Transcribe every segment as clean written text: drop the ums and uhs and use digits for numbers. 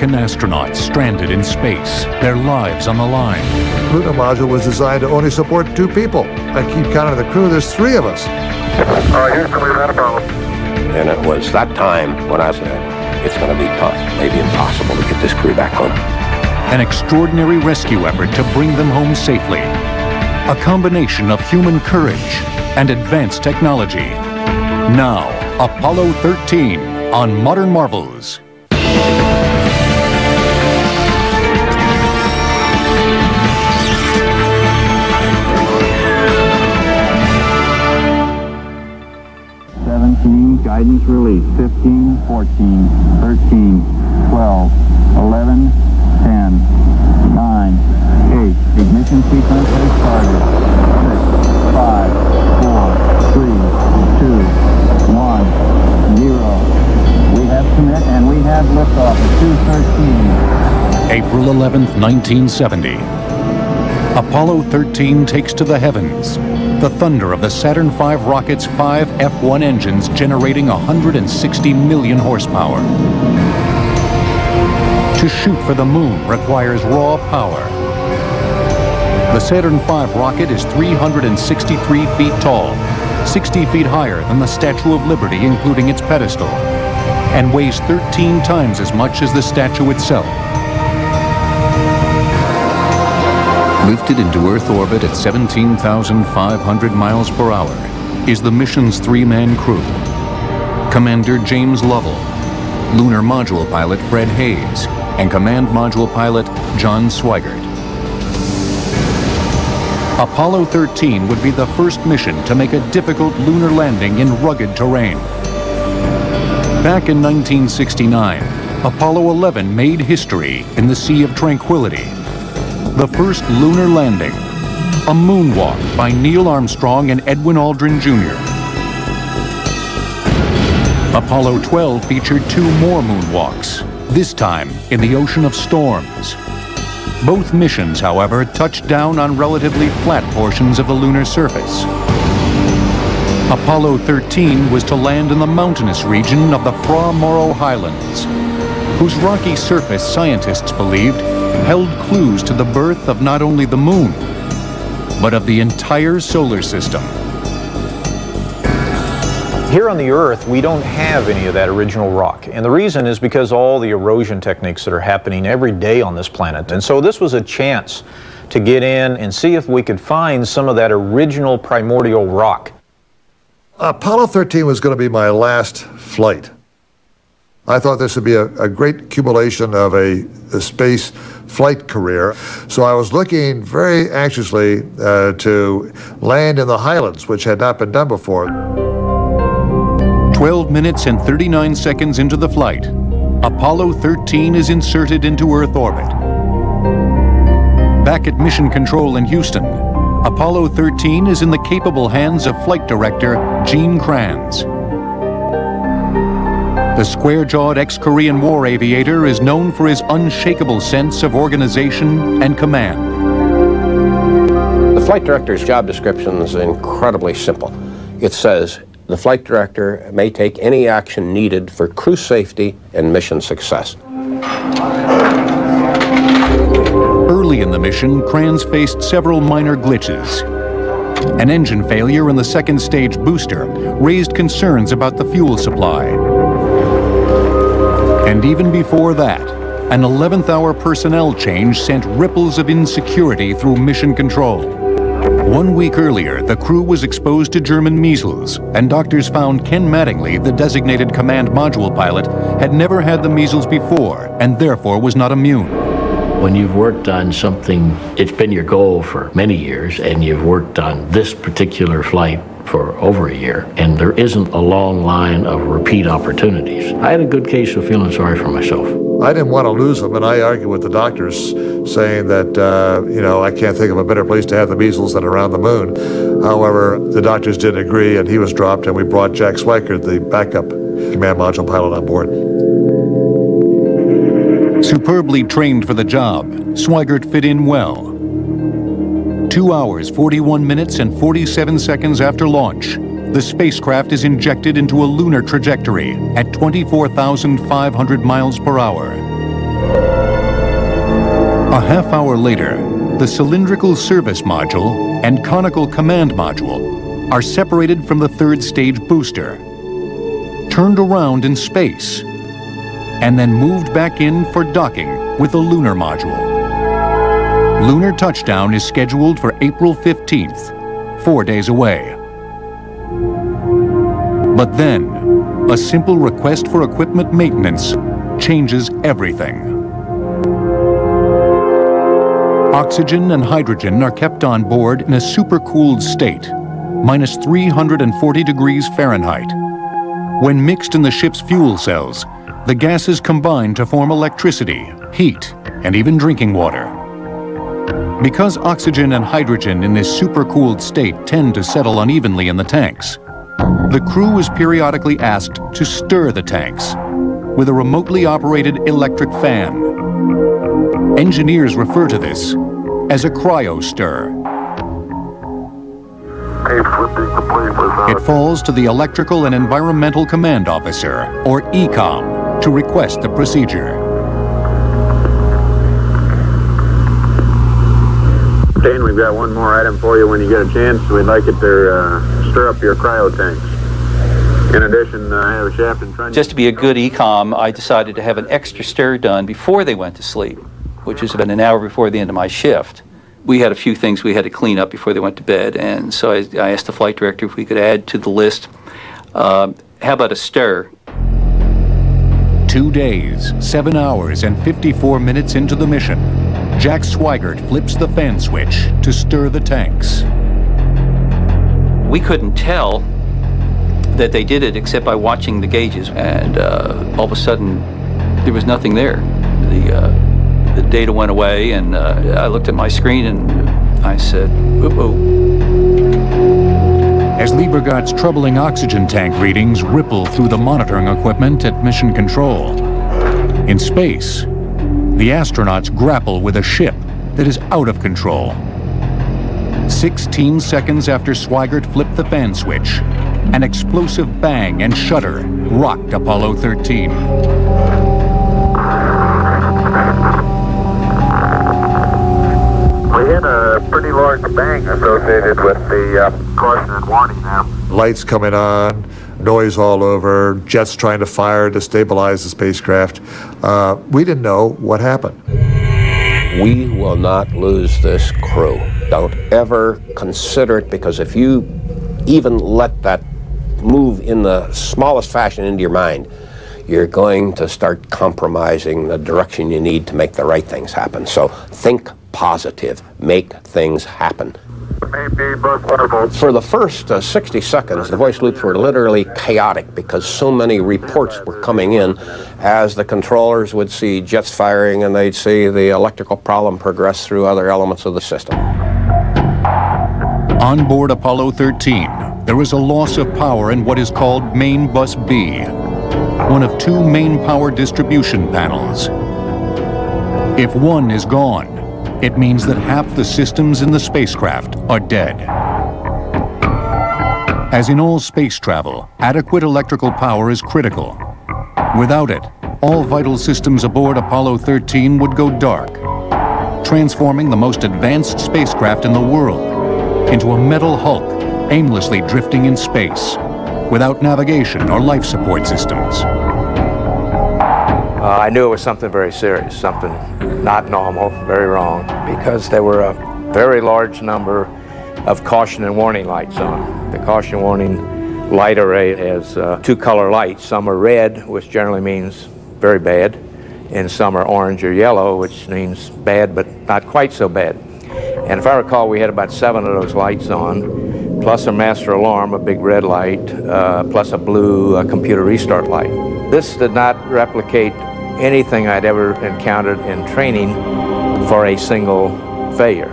American astronauts stranded in space, their lives on the line. The lunar module was designed to only support 2 people. I keep counting the crew, there's 3 of us. Houston, we've had a problem. And it was that time when I said, it's going to be tough, maybe impossible to get this crew back home. An extraordinary rescue effort to bring them home safely. A combination of human courage and advanced technology. Now, Apollo 13 on Modern Marvels. Guidance release, 15, 14, 13, 12, 11, 10, 9, 8. Ignition sequence has started. 6, 5, 4, 3, 2, 1, 0. We have commit and we have liftoff at 2:13. April 11th, 1970. Apollo 13 takes to the heavens. The thunder of the Saturn V rocket's 5 F1 engines generating 160 million horsepower. To shoot for the moon requires raw power. The Saturn V rocket is 363 feet tall, 60 feet higher than the Statue of Liberty, including its pedestal, and weighs 13 times as much as the statue itself. Lifted into Earth orbit at 17,500 miles per hour is the mission's 3-man crew. Commander James Lovell, lunar module pilot Fred Hayes, and command module pilot John Swigert. Apollo 13 would be the first mission to make a difficult lunar landing in rugged terrain. Back in 1969, Apollo 11 made history in the Sea of Tranquility. The first lunar landing, a moonwalk by Neil Armstrong and Edwin Aldrin Jr. Apollo 12 featured 2 more moonwalks, this time in the ocean of storms. Both missions, however, touched down on relatively flat portions of the lunar surface. Apollo 13 was to land in the mountainous region of the Fra Mauro Highlands, whose rocky surface scientists believed held clues to the birth of not only the moon, but of the entire solar system. Here on the Earth, we don't have any of that original rock. And the reason is because all the erosion techniques that are happening every day on this planet. And so this was a chance to get in and see if we could find some of that original primordial rock. Apollo 13 was going to be my last flight. I thought this would be a great accumulation of a space flight career. So I was looking very anxiously to land in the Highlands, which had not been done before. 12 minutes and 39 seconds into the flight, Apollo 13 is inserted into Earth orbit. Back at Mission Control in Houston, Apollo 13 is in the capable hands of Flight Director Gene Kranz. The square-jawed ex-Korean War aviator is known for his unshakable sense of organization and command. The flight director's job description is incredibly simple. It says, the flight director may take any action needed for crew safety and mission success. Early in the mission, Kranz faced several minor glitches. An engine failure in the second stage booster raised concerns about the fuel supply. And even before that, an 11th-hour personnel change sent ripples of insecurity through Mission Control. 1 week earlier, the crew was exposed to German measles, and doctors found Ken Mattingly, the designated command module pilot, had never had the measles before, and therefore was not immune. When you've worked on something, it's been your goal for many years, and you've worked on this particular flight for over a year, and there isn't a long line of repeat opportunities. I had a good case of feeling sorry for myself. I didn't want to lose them, and I argued with the doctors, saying that, I can't think of a better place to have the measles than around the moon. However, the doctors didn't agree, and he was dropped, and we brought Jack Swigert, the backup command module pilot, on board. Superbly trained for the job, Swigert fit in well. 2 hours, 41 minutes, and 47 seconds after launch, the spacecraft is injected into a lunar trajectory at 24,500 miles per hour. A half hour later, the cylindrical service module and conical command module are separated from the third stage booster, turned around in space, and then moved back in for docking with the lunar module. Lunar touchdown is scheduled for April 15th, 4 days away. But then, a simple request for equipment maintenance changes everything. Oxygen and hydrogen are kept on board in a supercooled state, minus 340 degrees Fahrenheit. When mixed in the ship's fuel cells, the gases combine to form electricity, heat, and even drinking water. Because oxygen and hydrogen in this supercooled state tend to settle unevenly in the tanks, the crew is periodically asked to stir the tanks with a remotely operated electric fan. Engineers refer to this as a cryo-stir. It falls to the Electrical and Environmental Command Officer, or ECOM, to request the procedure. Dane, we've got one more item for you. When you get a chance, we'd like it to stir up your cryo tanks. In addition, I have a shaft and trunnion. Just to be a good ECOM, I decided to have an extra stir done before they went to sleep, which was about an hour before the end of my shift. We had a few things we had to clean up before they went to bed, and so I asked the flight director if we could add to the list, how about a stir? 2 days, 7 hours, and 54 minutes into the mission, Jack Swigert flips the fan switch to stir the tanks. We couldn't tell that they did it except by watching the gauges, and all of a sudden there was nothing there. The data went away, and I looked at my screen and I said, "Uh-oh." As Liebergot's troubling oxygen tank readings ripple through the monitoring equipment at Mission Control. In space, the astronauts grapple with a ship that is out of control. 16 seconds after Swigert flipped the fan switch, an explosive bang and shudder rocked Apollo 13. We had a pretty large bang associated with the caution and warning now. Lights coming on, noise all over, jets trying to fire to stabilize the spacecraft. We didn't know what happened. We will not lose this crew. Don't ever consider it, because if you even let that move in the smallest fashion into your mind, you're going to start compromising the direction you need to make the right things happen. So think positive, make things happen. For the first 60 seconds, the voice loops were literally chaotic because so many reports were coming in as the controllers would see jets firing and they'd see the electrical problem progress through other elements of the system. On board Apollo 13, there is a loss of power in what is called Main Bus B, one of two main power distribution panels. If one is gone, it means that half the systems in the spacecraft are dead. As in all space travel, adequate electrical power is critical. Without it, all vital systems aboard Apollo 13 would go dark, transforming the most advanced spacecraft in the world into a metal hulk aimlessly drifting in space, without navigation or life support systems. I knew it was something very serious, something not normal, very wrong, because there were a very large number of caution and warning lights on. The caution and warning light array has two color lights. Some are red, which generally means very bad, and some are orange or yellow, which means bad but not quite so bad. And if I recall, we had about 7 of those lights on, plus a master alarm, a big red light, plus a blue computer restart light. This did not replicate anything I'd ever encountered in training for a single failure.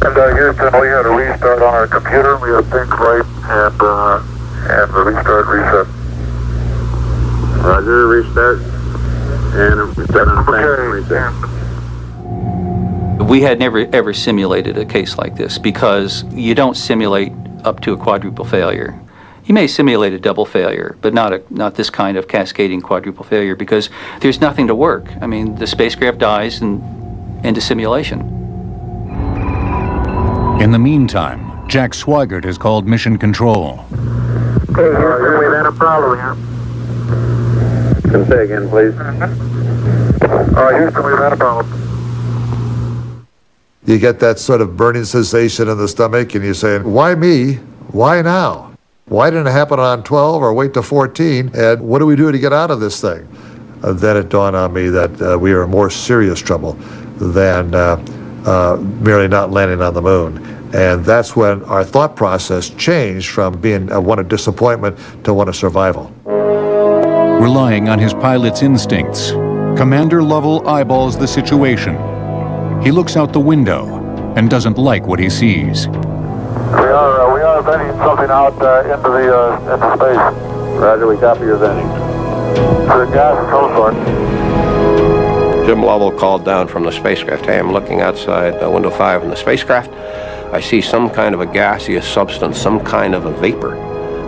And Houston, we had a restart on our computer. We had pink light and the restart reset. Roger, restart. And reset on the reset. We had never ever simulated a case like this because you don't simulate up to a quadruple failure. You may simulate a double failure, but not this kind of cascading quadruple failure, because there's nothing to work. I mean, the spacecraft dies and into simulation. In the meantime, Jack Swigert has called Mission Control. Okay, Houston, we've had a problem here. Can say again, please. Houston, we've had a problem. You get that sort of burning sensation in the stomach, and you're saying, why me? Why now? Why didn't it happen on 12 or wait to 14? And what do we do to get out of this thing? Then it dawned on me that we are in more serious trouble than merely not landing on the moon. And that's when our thought process changed from being one of disappointment to one of survival. Relying on his pilot's instincts, Commander Lovell eyeballs the situation. He looks out the window and doesn't like what he sees. We are venting something out into space. Roger, we copy your venting. The gas of some sort. Jim Lovell called down from the spacecraft. Hey, I'm looking outside window 5 in the spacecraft. I see some kind of a gaseous substance, some kind of a vapor.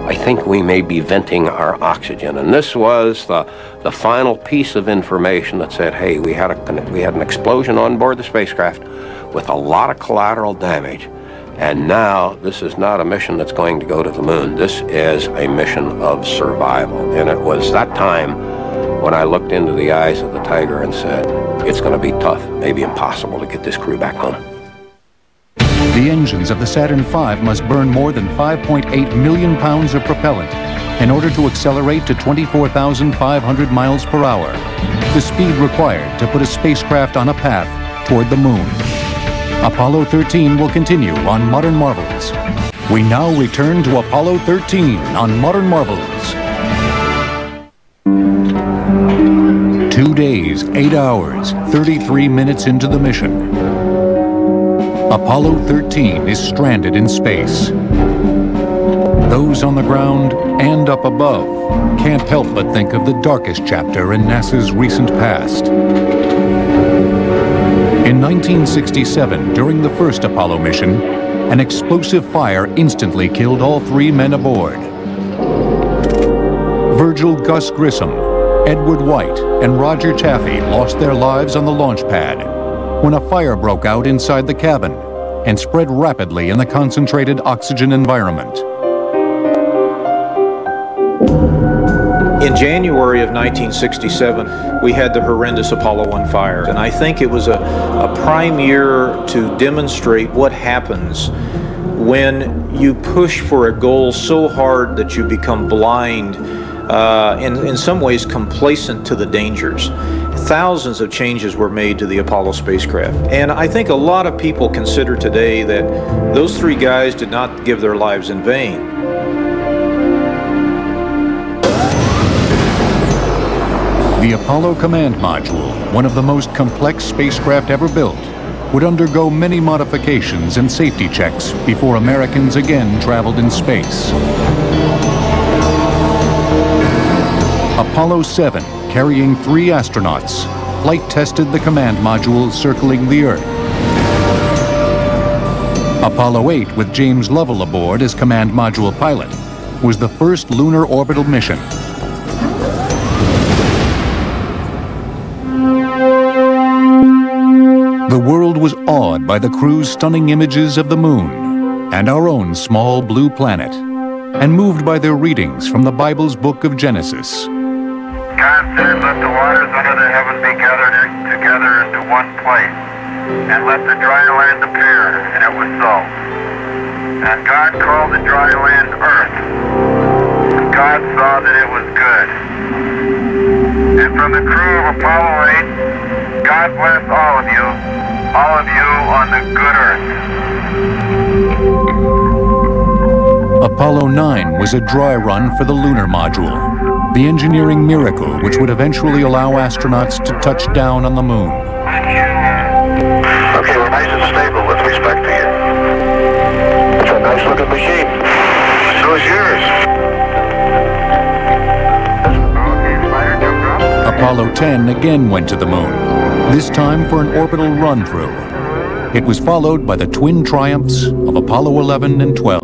I think we may be venting our oxygen. And this was the final piece of information that said, hey, we had an explosion on board the spacecraft with a lot of collateral damage. And now this is not a mission that's going to go to the moon. This is a mission of survival. And it was that time when I looked into the eyes of the Tiger and said, it's going to be tough, maybe impossible to get this crew back home. The engines of the Saturn V must burn more than 5.8 million pounds of propellant in order to accelerate to 24,500 miles per hour, the speed required to put a spacecraft on a path toward the moon. Apollo 13 will continue on Modern Marvels. We now return to Apollo 13 on Modern Marvels. 2 days, 8 hours, 33 minutes into the mission. Apollo 13 is stranded in space. Those on the ground and up above can't help but think of the darkest chapter in NASA's recent past. In 1967, during the first Apollo mission, an explosive fire instantly killed all 3 men aboard. Virgil Gus Grissom, Edward White, and Roger Chaffee lost their lives on the launch pad when a fire broke out inside the cabin and spread rapidly in the concentrated oxygen environment. In January of 1967, we had the horrendous Apollo 1 fire, and I think it was a prime year to demonstrate what happens when you push for a goal so hard that you become blind, in some ways complacent to the dangers. Thousands of changes were made to the Apollo spacecraft, and I think a lot of people consider today that those 3 guys did not give their lives in vain. The Apollo Command Module, one of the most complex spacecraft ever built, would undergo many modifications and safety checks before Americans again traveled in space. Apollo 7, carrying 3 astronauts, flight tested the command module circling the Earth. Apollo 8, with James Lovell aboard as command module pilot, was the first lunar orbital mission. The world was awed by the crew's stunning images of the moon and our own small blue planet, and moved by their readings from the Bible's book of Genesis. God said, let the waters under the heaven be gathered together into one place, and let the dry land appear, and it was so. And God called the dry land earth. And God saw that it was good. And from the crew of Apollo 8, God bless all of you on the good earth. Apollo 9 was a dry run for the lunar module, the engineering miracle which would eventually allow astronauts to touch down on the moon. Okay, we're nice and stable with respect to you. It's a nice looking machine. So is yours. Apollo 10 again went to the moon, this time for an orbital run-through. It was followed by the twin triumphs of Apollo 11 and 12.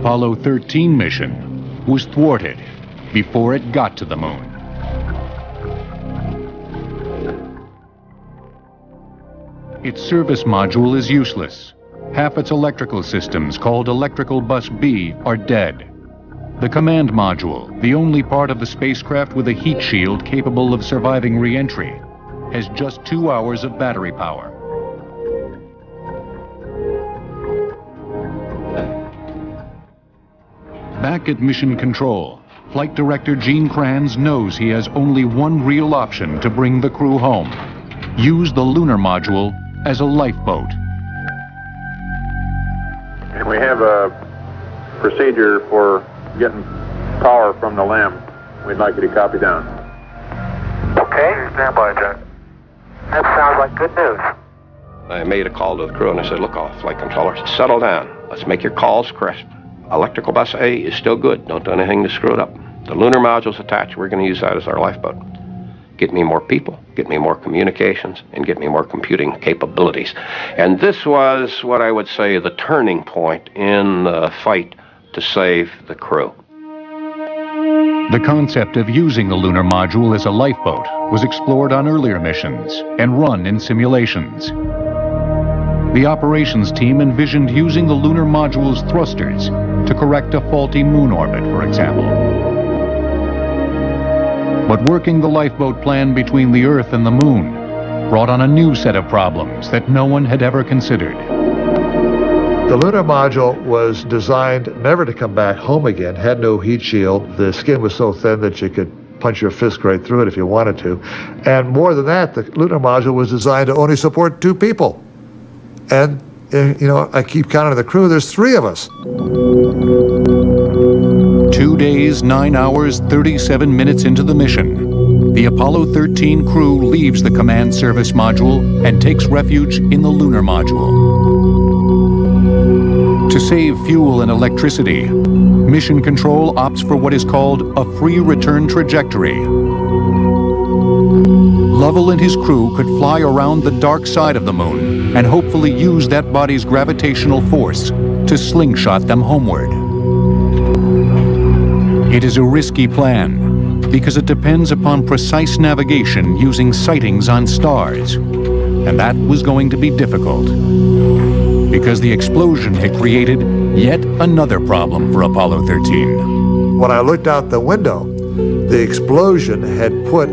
Apollo 13 mission was thwarted before it got to the moon. Its service module is useless. Half its electrical systems, called Electrical Bus B, are dead. The command module, the only part of the spacecraft with a heat shield capable of surviving re-entry, has just 2 hours of battery power. Back at Mission Control, Flight Director Gene Kranz knows he has only one real option to bring the crew home: use the lunar module as a lifeboat. And we have a procedure for getting power from the LEM. We'd like you to copy down. Okay, stand by, Jack. That sounds like good news. I made a call to the crew and I said, look, all flight controllers, settle down. Let's make your calls crisp. Electrical bus A is still good. Don't do anything to screw it up. The lunar module's attached. We're going to use that as our lifeboat. Get me more people, get me more communications, and get me more computing capabilities. And this was what I would say the turning point in the fight to save the crew. The concept of using the lunar module as a lifeboat was explored on earlier missions and run in simulations. The operations team envisioned using the lunar module's thrusters to correct a faulty moon orbit, for example. But working the lifeboat plan between the Earth and the Moon brought on a new set of problems that no one had ever considered. The lunar module was designed never to come back home again, had no heat shield. The skin was so thin that you could punch your fist right through it if you wanted to. And more than that, the lunar module was designed to only support 2 people. And, you know, I keep counting the crew, there's 3 of us. 2 days, 9 hours, 37 minutes into the mission, the Apollo 13 crew leaves the command service module and takes refuge in the lunar module. To save fuel and electricity, Mission Control opts for what is called a free return trajectory. Lovell and his crew could fly around the dark side of the moon and hopefully use that body's gravitational force to slingshot them homeward. It is a risky plan because it depends upon precise navigation using sightings on stars, and that was going to be difficult because the explosion had created yet another problem for Apollo 13. When I looked out the window, the explosion had put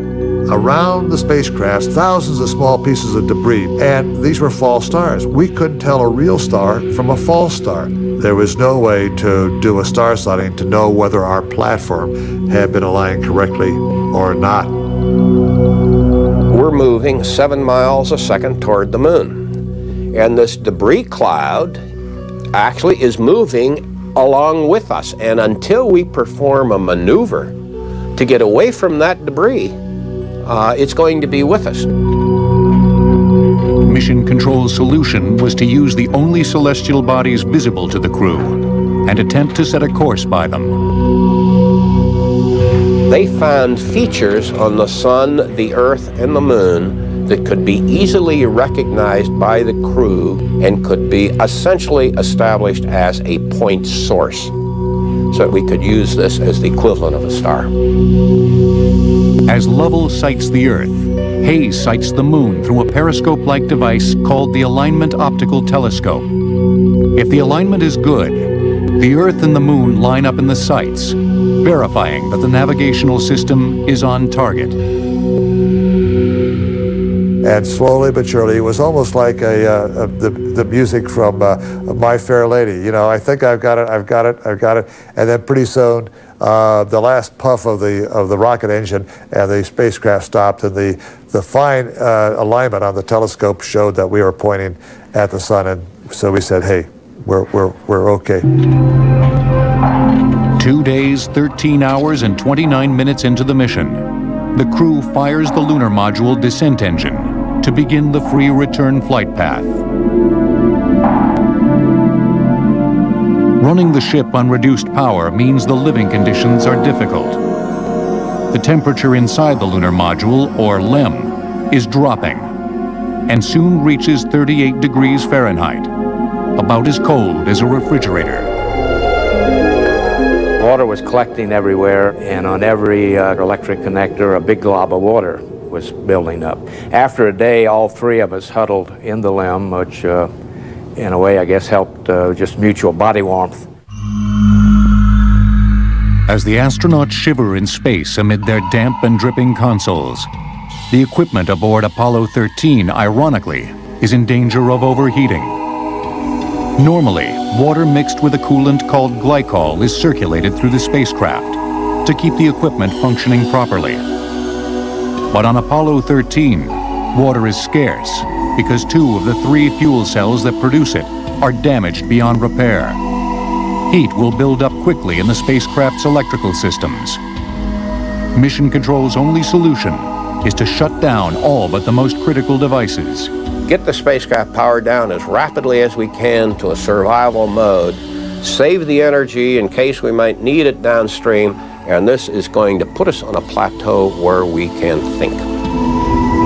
around the spacecraft thousands of small pieces of debris, and these were false stars. We couldn't tell a real star from a false star. There was no way to do a star sighting to know whether our platform had been aligned correctly or not. We're moving 7 miles a second toward the moon. And this debris cloud actually is moving along with us. And until we perform a maneuver to get away from that debris, it's going to be with us. Mission Control's solution was to use the only celestial bodies visible to the crew and attempt to set a course by them. They found features on the sun, the earth, and the moon that could be easily recognized by the crew and could be essentially established as a point source, so that we could use this as the equivalent of a star. As Lovell sights the Earth, Hayes sights the Moon through a periscope-like device called the Alignment Optical Telescope. If the alignment is good, the Earth and the Moon line up in the sights, verifying that the navigational system is on target. And slowly but surely, it was almost like the music from My Fair Lady. You know, I think I've got it, I've got it, I've got it. And then pretty soon, the last puff of the rocket engine and the spacecraft stopped, and the fine alignment on the telescope showed that we were pointing at the sun. And so we said, hey, we're okay. 2 days, 13 hours, and 29 minutes into the mission, the crew fires the lunar module descent engine to begin the free return flight path. Running the ship on reduced power means the living conditions are difficult. The temperature inside the lunar module, or LEM, is dropping and soon reaches 38 degrees Fahrenheit, about as cold as a refrigerator. Water was collecting everywhere, and on every electric connector, a big glob of water was building up. After a day, all three of us huddled in the limb, which in a way, I guess, helped just mutual body warmth. As the astronauts shiver in space amid their damp and dripping consoles, the equipment aboard Apollo 13, ironically, is in danger of overheating. Normally, water mixed with a coolant called glycol is circulated through the spacecraft to keep the equipment functioning properly. But on Apollo 13, water is scarce because 2 of the 3 fuel cells that produce it are damaged beyond repair. Heat will build up quickly in the spacecraft's electrical systems. Mission Control's only solution is to shut down all but the most critical devices. Get the spacecraft powered down as rapidly as we can to a survival mode, save the energy in case we might need it downstream, and this is going to put us on a plateau where we can think.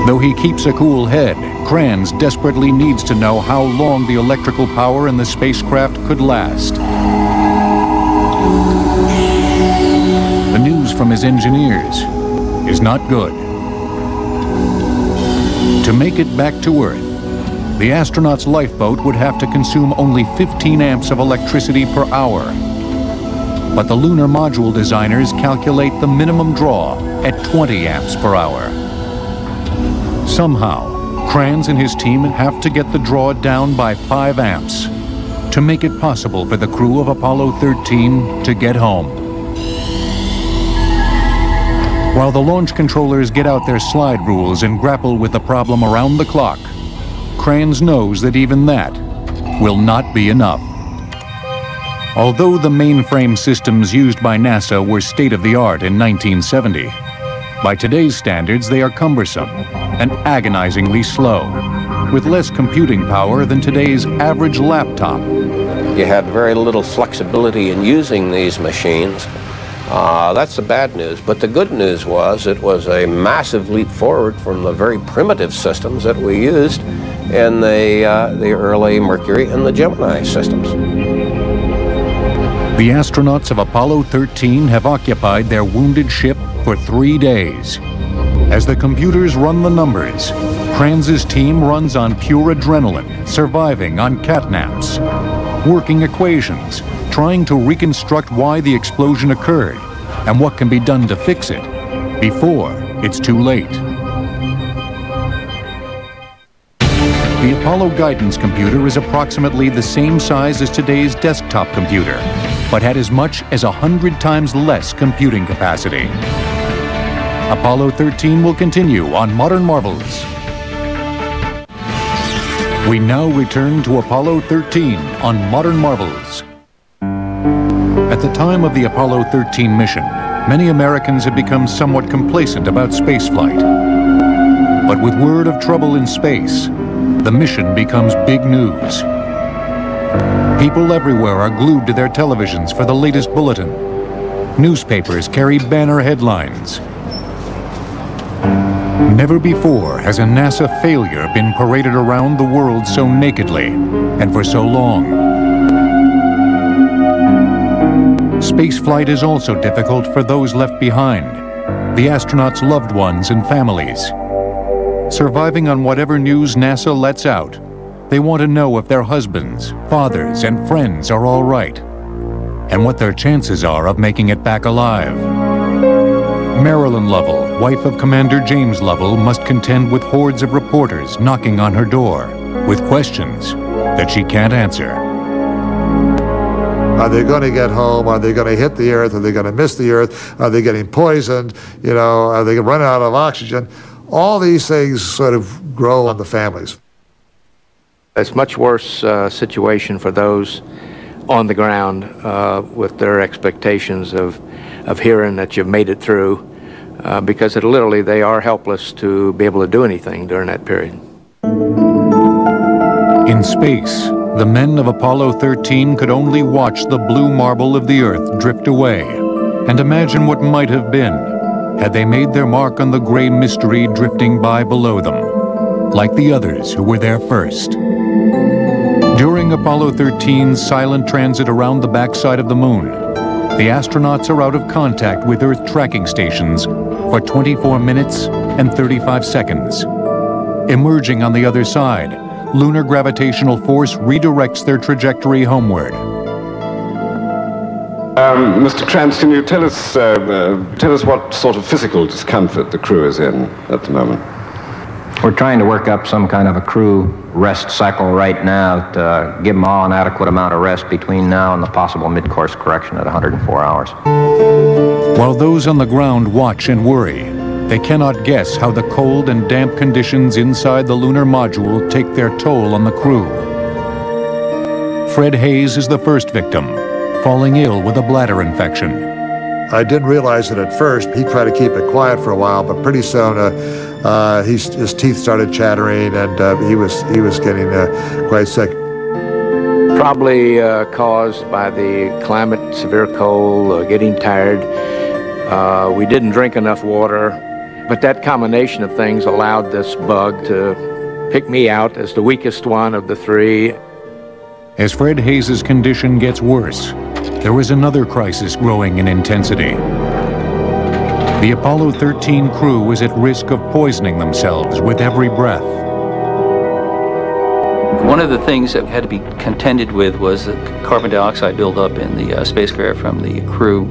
Though he keeps a cool head, Kranz desperately needs to know how long the electrical power in the spacecraft could last. The news from his engineers is not good. To make it back to Earth, the astronaut's lifeboat would have to consume only 15 amps of electricity per hour. But the lunar module designers calculate the minimum draw at 20 amps per hour. Somehow, Kranz and his team have to get the draw down by 5 amps to make it possible for the crew of Apollo 13 to get home. While the launch controllers get out their slide rules and grapple with the problem around the clock, Kranz knows that even that will not be enough. Although the mainframe systems used by NASA were state-of-the-art in 1970, by today's standards they are cumbersome and agonizingly slow, with less computing power than today's average laptop. You had very little flexibility in using these machines. That's the bad news, but the good news was it was a massive leap forward from the very primitive systems that we used in the early Mercury and the Gemini systems. The astronauts of Apollo 13 have occupied their wounded ship for 3 days. As the computers run the numbers, Kranz's team runs on pure adrenaline, surviving on catnaps, working equations, trying to reconstruct why the explosion occurred and what can be done to fix it before it's too late. The Apollo guidance computer is approximately the same size as today's desktop computer, but had as much as 100 times less computing capacity. Apollo 13 will continue on Modern Marvels. We now return to Apollo 13 on Modern Marvels. At the time of the Apollo 13 mission, many Americans had become somewhat complacent about spaceflight. But with word of trouble in space, the mission becomes big news. People everywhere are glued to their televisions for the latest bulletin. Newspapers carry banner headlines. Never before has a NASA failure been paraded around the world so nakedly and for so long. Spaceflight is also difficult for those left behind, the astronauts' loved ones and families. Surviving on whatever news NASA lets out, they want to know if their husbands, fathers, and friends are all right, and what their chances are of making it back alive. Marilyn Lovell, wife of Commander James Lovell, must contend with hordes of reporters knocking on her door with questions that she can't answer. Are they going to get home? Are they going to hit the Earth? Are they going to miss the Earth? Are they getting poisoned? You know, are they going to run out of oxygen? All these things sort of grow on the families. It's a much worse situation for those on the ground with their expectations of hearing that you've made it through, because literally they are helpless to be able to do anything during that period. In space, the men of Apollo 13 could only watch the blue marble of the Earth drift away and imagine what might have been had they made their mark on the gray mystery drifting by below them, like the others who were there first. During Apollo 13's silent transit around the backside of the moon, the astronauts are out of contact with Earth tracking stations for 24 minutes and 35 seconds. Emerging on the other side, lunar gravitational force redirects their trajectory homeward. Mr. Krantz, can you tell us what sort of physical discomfort the crew is in at the moment? We're trying to work up some kind of a crew rest cycle right now to give them all an adequate amount of rest between now and the possible mid-course correction at 104 hours. While those on the ground watch and worry, they cannot guess how the cold and damp conditions inside the lunar module take their toll on the crew. Fred Hayes is the first victim, falling ill with a bladder infection. I didn't realize it at first. He tried to keep it quiet for a while, but pretty soon his teeth started chattering, and he was getting quite sick. Probably caused by the climate, severe cold, getting tired. We didn't drink enough water, but that combination of things allowed this bug to pick me out as the weakest one of the three. As Fred Hayes' condition gets worse, there is another crisis growing in intensity. The Apollo 13 crew is at risk of poisoning themselves with every breath. One of the things that had to be contended with was the carbon dioxide buildup in the spacecraft from the crew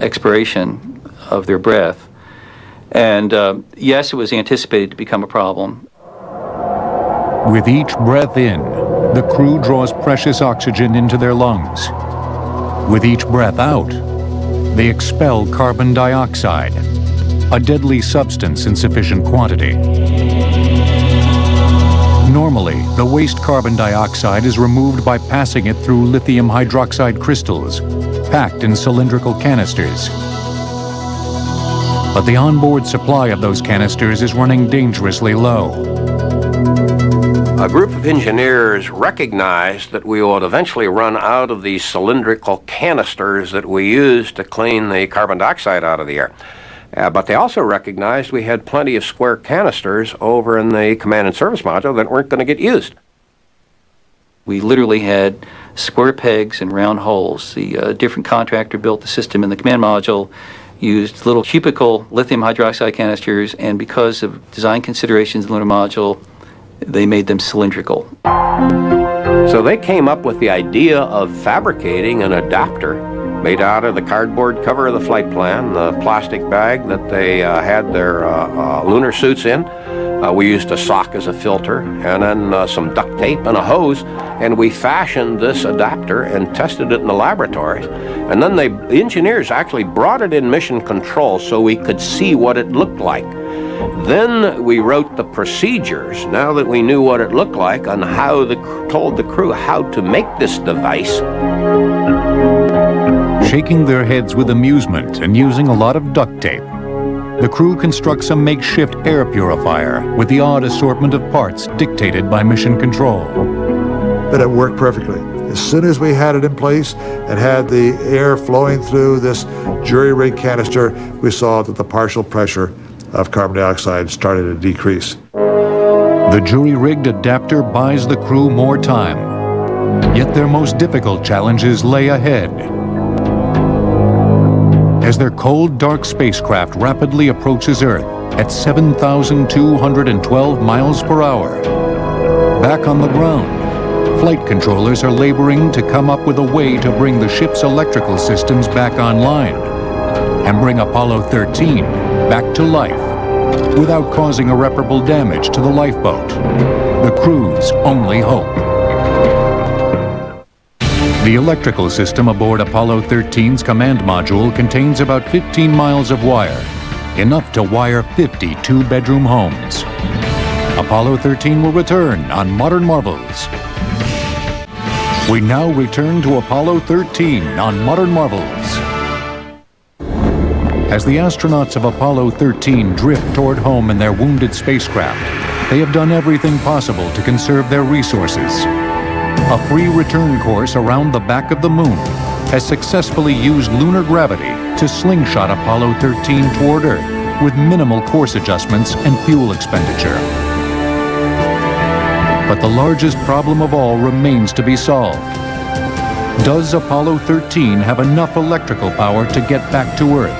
expiration of their breath. And yes, it was anticipated to become a problem. With each breath in, the crew draws precious oxygen into their lungs. With each breath out, they expel carbon dioxide, a deadly substance in sufficient quantity. Normally, the waste carbon dioxide is removed by passing it through lithium hydroxide crystals, packed in cylindrical canisters. But the onboard supply of those canisters is running dangerously low. A group of engineers recognized that we would eventually run out of these cylindrical canisters that we use to clean the carbon dioxide out of the air. But they also recognized we had plenty of square canisters over in the command and service module that weren't going to get used. We literally had square pegs and round holes. The different contractor built the system in the command module, used little cubical lithium hydroxide canisters, and because of design considerations in the lunar module, they made them cylindrical. So they came up with the idea of fabricating an adapter made out of the cardboard cover of the flight plan, the plastic bag that they had their lunar suits in. We used a sock as a filter, and then some duct tape and a hose, and we fashioned this adapter and tested it in the laboratories. And then the engineers actually brought it in mission control so we could see what it looked like. Then we wrote the procedures, now that we knew what it looked like, on how told the crew how to make this device. Shaking their heads with amusement and using a lot of duct tape, the crew constructs a makeshift air purifier with the odd assortment of parts dictated by mission control. But it worked perfectly. As soon as we had it in place and had the air flowing through this jury-rig canister, we saw that the partial pressure of carbon dioxide started to decrease. The jury-rigged adapter buys the crew more time, yet their most difficult challenges lay ahead. As their cold, dark spacecraft rapidly approaches Earth at 7,212 miles per hour, back on the ground, flight controllers are laboring to come up with a way to bring the ship's electrical systems back online and bring Apollo 13 back to life without causing irreparable damage to the lifeboat, the crew's only hope. The electrical system aboard Apollo 13's command module contains about 15 miles of wire, enough to wire 50 two-bedroom homes. Apollo 13 will return on Modern Marvels. We now return to Apollo 13 on Modern Marvels. As the astronauts of Apollo 13 drift toward home in their wounded spacecraft, they have done everything possible to conserve their resources. A free return course around the back of the moon has successfully used lunar gravity to slingshot Apollo 13 toward Earth with minimal course adjustments and fuel expenditure. But the largest problem of all remains to be solved. Does Apollo 13 have enough electrical power to get back to Earth?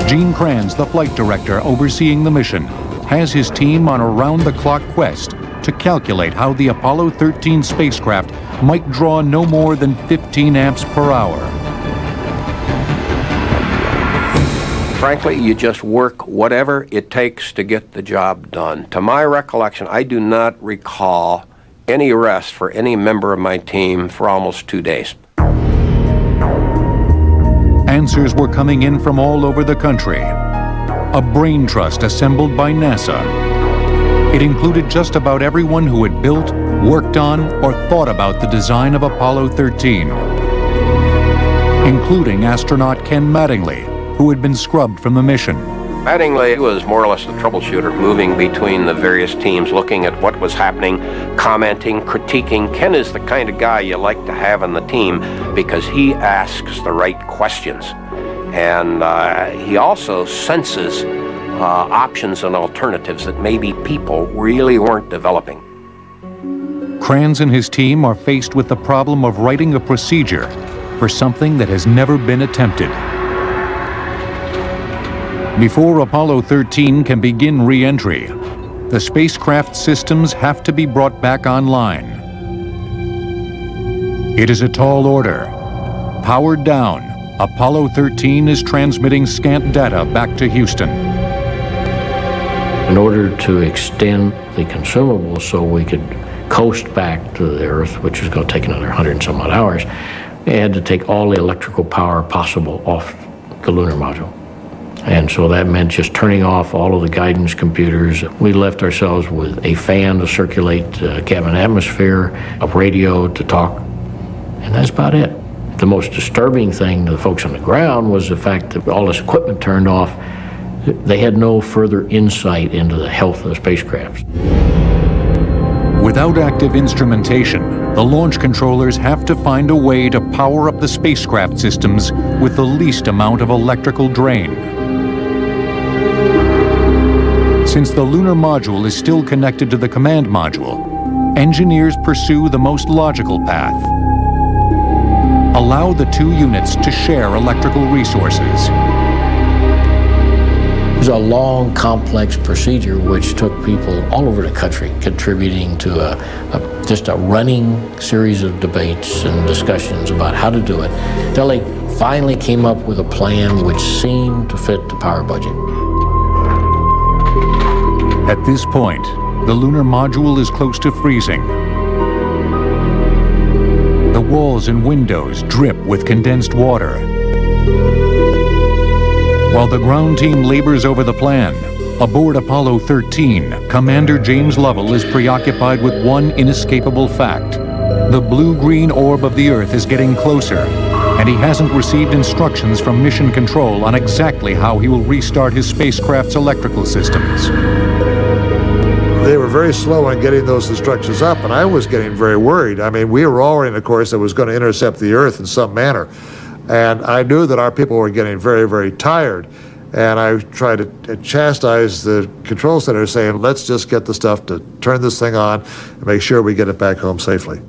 Gene Kranz, the flight director overseeing the mission, has his team on a round-the-clock quest to calculate how the Apollo 13 spacecraft might draw no more than 15 amps per hour. Frankly, you just work whatever it takes to get the job done. To my recollection, I do not recall any rest for any member of my team for almost 2 days. Answers were coming in from all over the country. A brain trust assembled by NASA. It included just about everyone who had built, worked on, or thought about the design of Apollo 13, including astronaut Ken Mattingly, who had been scrubbed from the mission. Mattingly was more or less the troubleshooter, moving between the various teams, looking at what was happening, commenting, critiquing. Ken is the kind of guy you like to have on the team because he asks the right questions. And he also senses options and alternatives that maybe people really weren't developing. Kranz and his team are faced with the problem of writing a procedure for something that has never been attempted. Before Apollo 13 can begin re-entry, the spacecraft systems have to be brought back online. It is a tall order. Powered down, Apollo 13 is transmitting scant data back to Houston. In order to extend the consumables so we could coast back to the Earth, which is going to take another 100 and some odd hours, we had to take all the electrical power possible off the lunar module. And so that meant just turning off all of the guidance computers. We left ourselves with a fan to circulate cabin atmosphere, a radio to talk, and that's about it. The most disturbing thing to the folks on the ground was the fact that all this equipment turned off. They had no further insight into the health of the spacecraft. Without active instrumentation, the launch controllers have to find a way to power up the spacecraft systems with the least amount of electrical drain. Since the lunar module is still connected to the command module, engineers pursue the most logical path. Allow the two units to share electrical resources. It was a long, complex procedure which took people all over the country contributing to just a running series of debates and discussions about how to do it, until they finally came up with a plan which seemed to fit the power budget. At this point, the lunar module is close to freezing. The walls and windows drip with condensed water. While the ground team labors over the plan, aboard Apollo 13, Commander James Lovell is preoccupied with one inescapable fact. The blue-green orb of the Earth is getting closer, and he hasn't received instructions from Mission Control on exactly how he will restart his spacecraft's electrical systems. They were very slow on getting those instructions up, and I was getting very worried. I mean, we were already in a course that was going to intercept the Earth in some manner. And I knew that our people were getting very, very tired. And I tried to chastise the control center, saying, let's just get the stuff to turn this thing on and make sure we get it back home safely.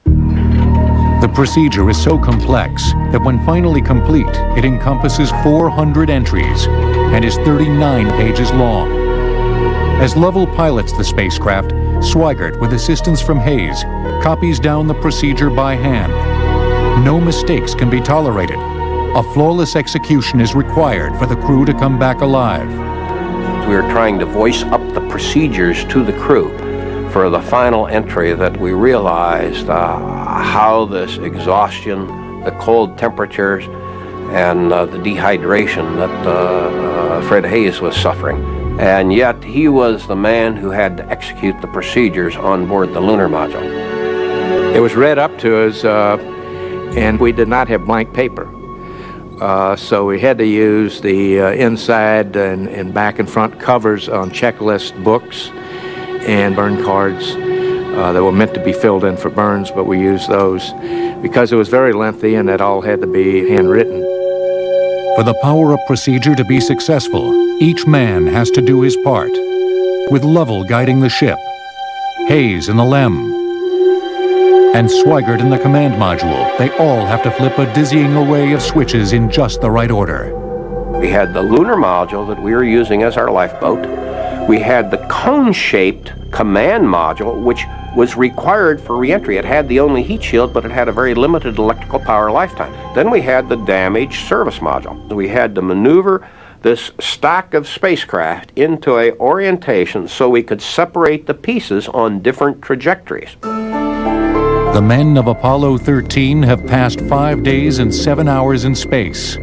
The procedure is so complex that when finally complete, it encompasses 400 entries and is 39 pages long. As Lovell pilots the spacecraft, Swigert, with assistance from Hayes, copies down the procedure by hand. No mistakes can be tolerated. A flawless execution is required for the crew to come back alive. We were trying to voice up the procedures to the crew for the final entry that we realized how this exhaustion, the cold temperatures, and the dehydration that Fred Hayes was suffering. And yet he was the man who had to execute the procedures on board the lunar module. It was read up to us, and we did not have blank paper. So we had to use the inside and back and front covers on checklist books and burn cards that were meant to be filled in for burns, but we used those because it was very lengthy and it all had to be handwritten. For the power-up procedure to be successful, each man has to do his part, with Lovell guiding the ship, Hayes in the LEM, And Swigert in the command module, they all have to flip a dizzying array of switches in just the right order. We had the lunar module that we were using as our lifeboat. We had the cone-shaped command module, which was required for re-entry. It had the only heat shield, but it had a very limited electrical power lifetime. Then we had the damaged service module. We had to maneuver this stack of spacecraft into a orientation so we could separate the pieces on different trajectories. The men of Apollo 13 have passed 5 days and 7 hours in space.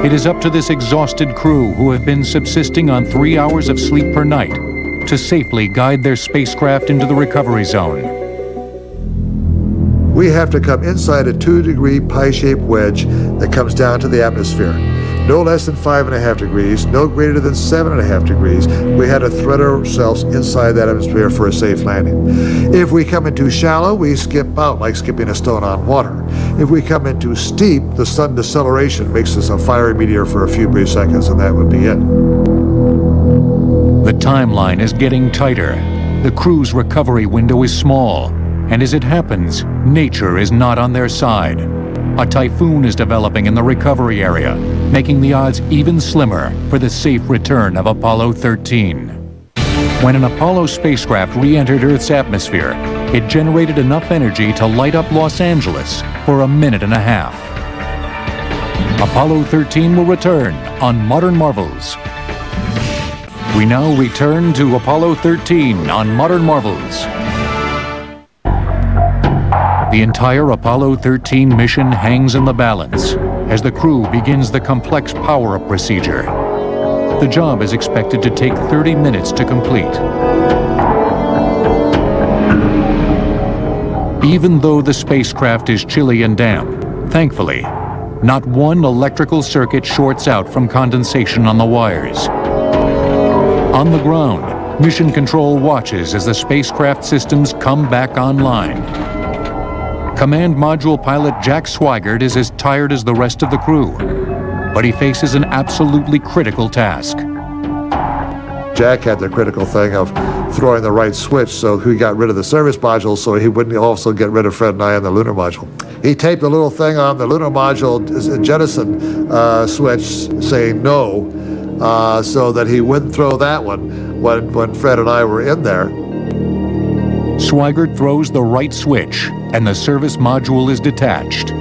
It is up to this exhausted crew, who have been subsisting on 3 hours of sleep per night, to safely guide their spacecraft into the recovery zone. We have to come inside a 2-degree pie-shaped wedge that comes down to the atmosphere. No less than 5.5 degrees, no greater than 7.5 degrees. We had to thread ourselves inside that atmosphere for a safe landing. If we come in too shallow, we skip out like skipping a stone on water. If we come in too steep, the sudden deceleration makes us a fiery meteor for a few brief seconds, and that would be it. The timeline is getting tighter. The crew's recovery window is small, and as it happens, nature is not on their side. A typhoon is developing in the recovery area, making the odds even slimmer for the safe return of Apollo 13. When an Apollo spacecraft re-entered Earth's atmosphere, it generated enough energy to light up Los Angeles for a minute and a half. Apollo 13 will return on Modern Marvels. We now return to Apollo 13 on Modern Marvels. The entire Apollo 13 mission hangs in the balance as the crew begins the complex power-up procedure. The job is expected to take 30 minutes to complete. Even though the spacecraft is chilly and damp, thankfully, not one electrical circuit shorts out from condensation on the wires. On the ground, Mission Control watches as the spacecraft systems come back online. Command Module pilot Jack Swigert is as tired as the rest of the crew, but he faces an absolutely critical task. Jack had the critical thing of throwing the right switch, so he got rid of the service module so he wouldn't also get rid of Fred and I on the lunar module. He taped the little thing on the lunar module jettison switch saying no, so that he wouldn't throw that one when Fred and I were in there. Swigert throws the right switch, and the service module is detached.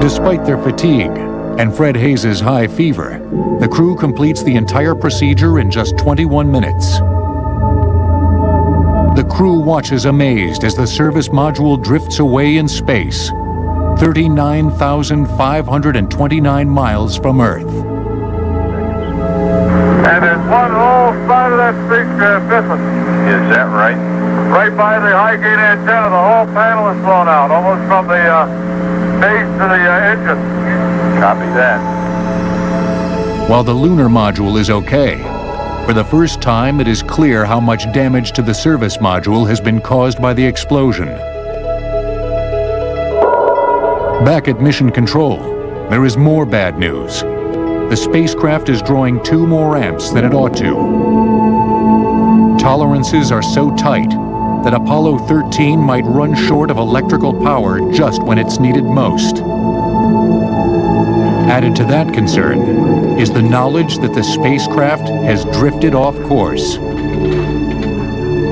Despite their fatigue and Fred Hayes' high fever, the crew completes the entire procedure in just 21 minutes. The crew watches amazed as the service module drifts away in space, 39,529 miles from Earth. And there's one whole side of that spacecraft missing. Is that right? Right by the high gate antenna, the whole panel is blown out, almost from the base to the engine. Copy that. While the lunar module is okay, for the first time it is clear how much damage to the service module has been caused by the explosion. Back at Mission Control, there is more bad news. The spacecraft is drawing 2 more amps than it ought to. Tolerances are so tight that Apollo 13 might run short of electrical power just when it's needed most. Added to that concern is the knowledge that the spacecraft has drifted off course.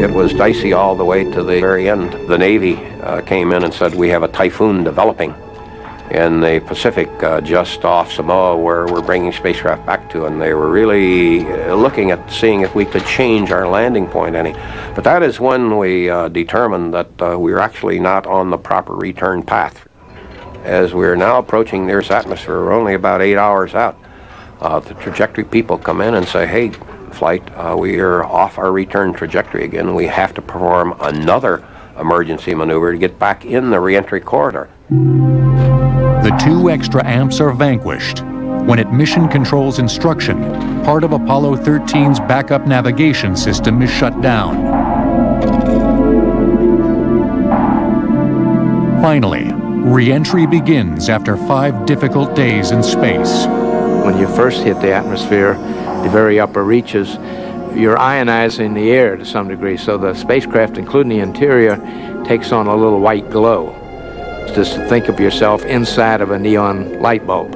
It was dicey all the way to the very end. The Navy came in and said, we have a typhoon developing in the Pacific just off Samoa, where we're bringing spacecraft back to, and they were really looking at seeing if we could change our landing point any. But that is when we determined that we were actually not on the proper return path. As we're now approaching the Earth's atmosphere, we're only about 8 hours out. The trajectory people come in and say, hey, flight, we are off our return trajectory again. We have to perform another emergency maneuver to get back in the re-entry corridor. The 2 extra amps are vanquished when at Mission Control's instruction, part of Apollo 13's backup navigation system is shut down. Finally, re-entry begins after 5 difficult days in space. When you first hit the atmosphere, the very upper reaches, you're ionizing the air to some degree, so the spacecraft, including the interior, takes on a little white glow. Just think of yourself inside of a neon light bulb.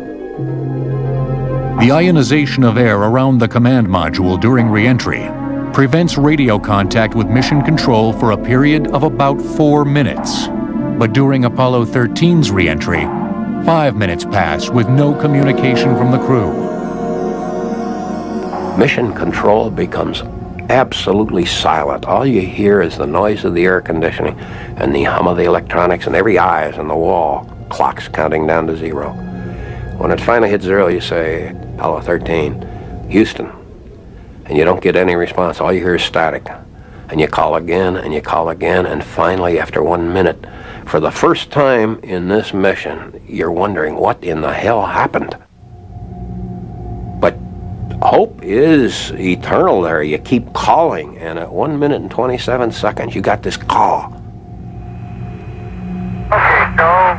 The ionization of air around the command module during re-entry prevents radio contact with mission control for a period of about 4 minutes. But during Apollo 13's re-entry, 5 minutes pass with no communication from the crew. Mission control becomes absolutely silent. All you hear is the noise of the air conditioning and the hum of the electronics, and every eye is on the wall, clocks counting down to 0. When it finally hits 0, you say, Apollo 13, Houston, and you don't get any response. All you hear is static. And you call again, and you call again, and finally, after 1 minute, for the first time in this mission, you're wondering what in the hell happened. But hope is eternal there. You keep calling, and at 1 minute and 27 seconds, you got this call. Okay, go.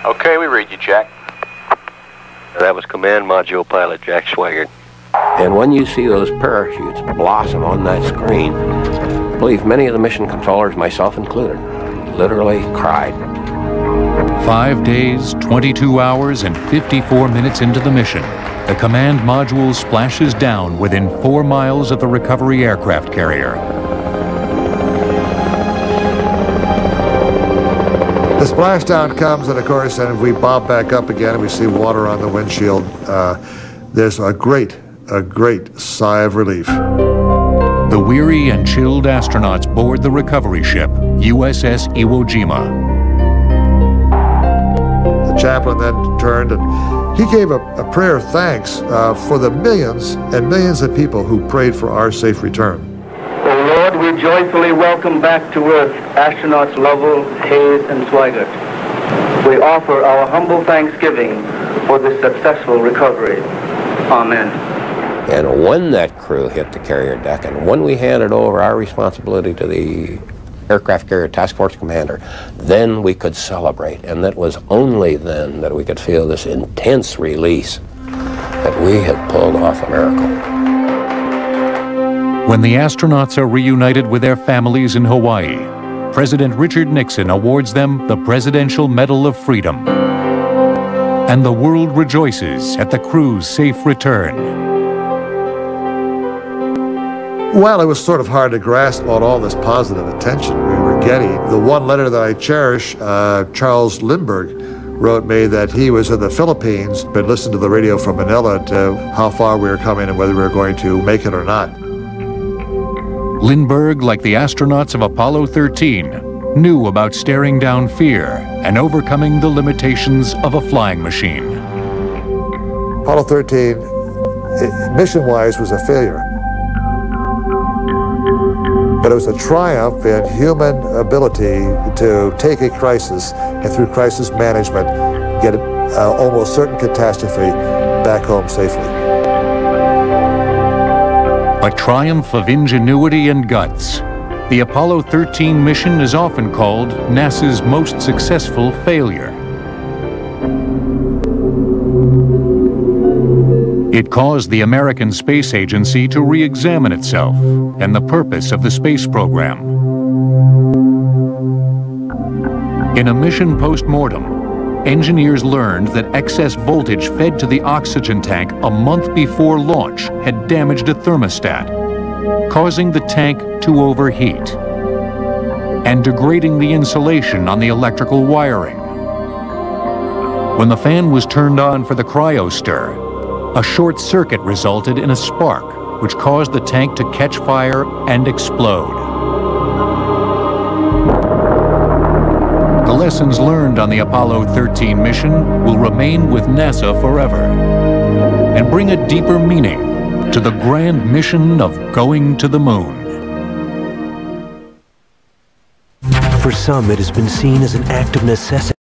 Okay, we read you, Jack. That was Command Module Pilot Jack Swigert. And when you see those parachutes blossom on that screen, I believe many of the mission controllers, myself included, literally cried. 5 days, 22 hours, and 54 minutes into the mission, the command module splashes down within 4 miles of the recovery aircraft carrier. The splashdown comes, and of course, and we bob back up again, and we see water on the windshield. There's a great sigh of relief. The weary and chilled astronauts board the recovery ship, USS Iwo Jima. The chaplain then turned and he gave a prayer of thanks for the millions and millions of people who prayed for our safe return. O Lord, we joyfully welcome back to Earth astronauts Lovell, Hayes, and Swigert. We offer our humble thanksgiving for this successful recovery. Amen. And when that crew hit the carrier deck, and when we handed over our responsibility to the aircraft carrier task force commander, then we could celebrate. And that was only then that we could feel this intense release that we had pulled off a miracle. When the astronauts are reunited with their families in Hawaii, President Richard Nixon awards them the Presidential Medal of Freedom. And the world rejoices at the crew's safe return. Well, it was sort of hard to grasp all this positive attention we were getting. The one letter that I cherish, Charles Lindbergh wrote me that he was in the Philippines, but listened to the radio from Manila to how far we were coming and whether we were going to make it or not. Lindbergh, like the astronauts of Apollo 13, knew about staring down fear and overcoming the limitations of a flying machine. Apollo 13, mission-wise, was a failure. But it was a triumph in human ability to take a crisis and through crisis management get almost certain catastrophe back home safely. A triumph of ingenuity and guts. The Apollo 13 mission is often called NASA's most successful failure. It caused the American Space Agency to re-examine itself and the purpose of the space program. In a mission post-mortem, engineers learned that excess voltage fed to the oxygen tank a month before launch had damaged a thermostat, causing the tank to overheat and degrading the insulation on the electrical wiring. When the fan was turned on for the cryostir, a short circuit resulted in a spark, which caused the tank to catch fire and explode. The lessons learned on the Apollo 13 mission will remain with NASA forever and bring a deeper meaning to the grand mission of going to the moon. For some, it has been seen as an act of necessity.